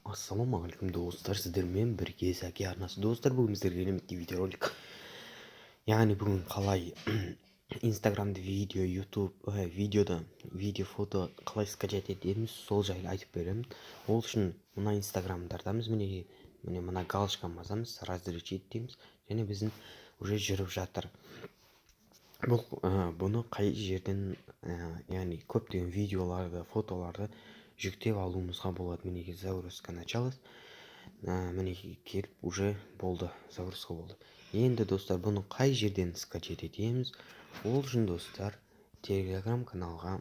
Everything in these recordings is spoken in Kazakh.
Ассалаумағалейкум достар, сіздермен бірге Зәке арнасы. Достар, бүгін сіздерге керемет видеоролик, яғни бүгін қалай инстаграмды видео, ютуб видео, фото қалай скачать етеміз, сол жайлы айтып беремін. Ол үшін мына инстаграмды тартамыз, міне мына галочканы басамыз, разрешить дейміз, және біздің уже жүріп жатыр. Бұны қай жерден, яғни көптеген видеоларды, фотоларды жүктеп алуымызға болады. Мінеки загрузка началась. Мінеки келіп уже болды, загрузка болды. Енді достар, бұны қай жерден скачать етеміз? Ол үшін достар, телеграм каналға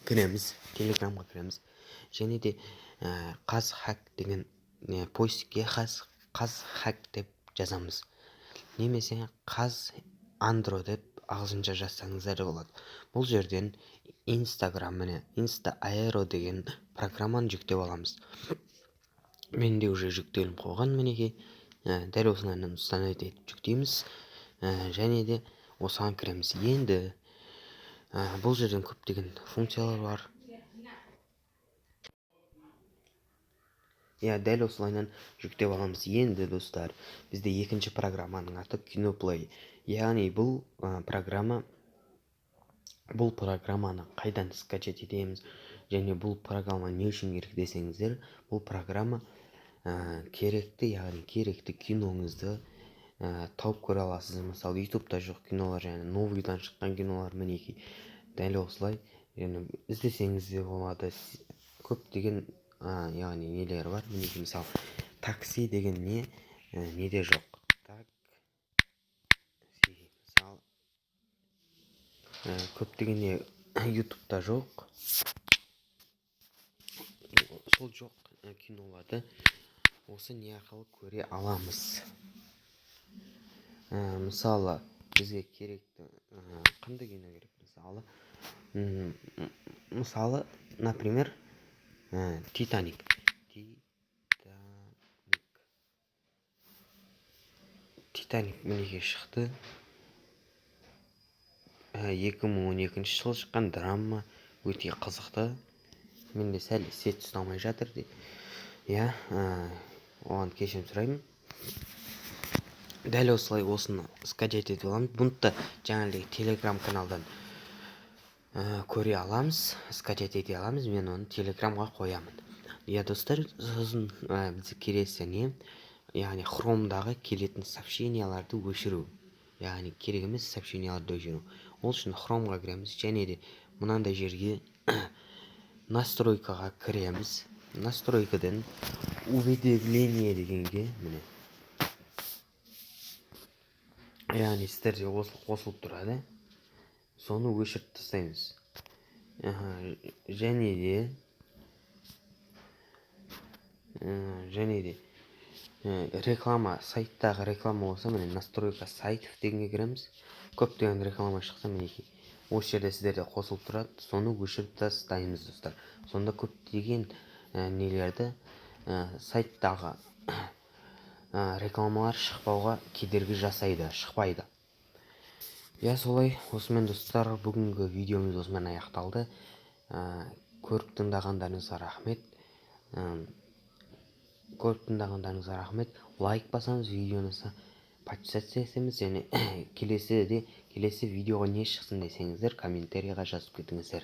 кіреміз, және де қазхак деген поиске қазхак деп жазамыз, немесе қаз андро деп ағылшынша жазсаңыздар болады. Бұл жерден инстаграм, міне инста аэро деген программаны жүктеп аламыз. Менде уже жүктеліп қойған, мінеки дәл осылайынан установить етіп жүктейміз, және де осыған кіреміз. Енді бұл жерден көптеген функциялар бар. Дәл осылайынан жүктеп аламыз. Енді достар, бізде екінші программаның аты Киноплей. Яғни бұл программаны қайдан скачать етеміз, және бұл программа не үшін керек десеңіздер, бұл программа керекті, яғни керекті киноңызды тауып көре аласыз. Мысалы, ютубта жоқ кинолар, және новыйдан шыққан кинолар, мінеки дәл осылай іздесеңіз де болады. Көптеген яғни нелер бар. Мінеки мысалы, такси деген неде жоқ. Мысалы, көптеген ютубта жоқ. Сол жоқ киноларды осы не арқылы көре аламыз. Мысалы, бізге керекті қандай кино керек? Мысалы, например, Титаник мінеки шықты. 2012 жылы шыққан драма, өте қызықты. Менде сәл сет ұстамай жатыр де. Оған кешірім сұраймын. Дәл осылай осыны скачать етіп аламыз. Бұны жаңағы телеграм каналдан көре аламыз, скачать ете аламыз. Мен оны телеграмға қоямын. Достар, сосын бізге келесі яғни хромдағы келетін сообщенияларды өшіру. Яғни керек емес сообщенияларды өшіру. Ол үшін хромға кіреміз, және де мынандай жерге настройкаға кіреміз. Настройкадан уведомление дегенге, міне, яғни сіздерде қосылып тұрады, соны өшіріп тастаймыз. Және де реклама, сайттағы реклама болса, міне настройка сайтов дегенге кіреміз. Көптеген реклама шықса, мінеки осы жерде сіздерде қосылып тұрады, соны өшіріп тастаймыз достар. Сонда көптеген нелерді сайттағы рекламалар шықпауға кедергі шықпайды. Солай. Осымен достар, бүгінгі видеомыз осымен аяқталды. Көріп тыңдағандарыңызға рахмет. Лайк басамыз, видеоны подписаться етеміз, және келесі видеоға не шықсын десеңіздер, комментарийға жазып кетіңіздер.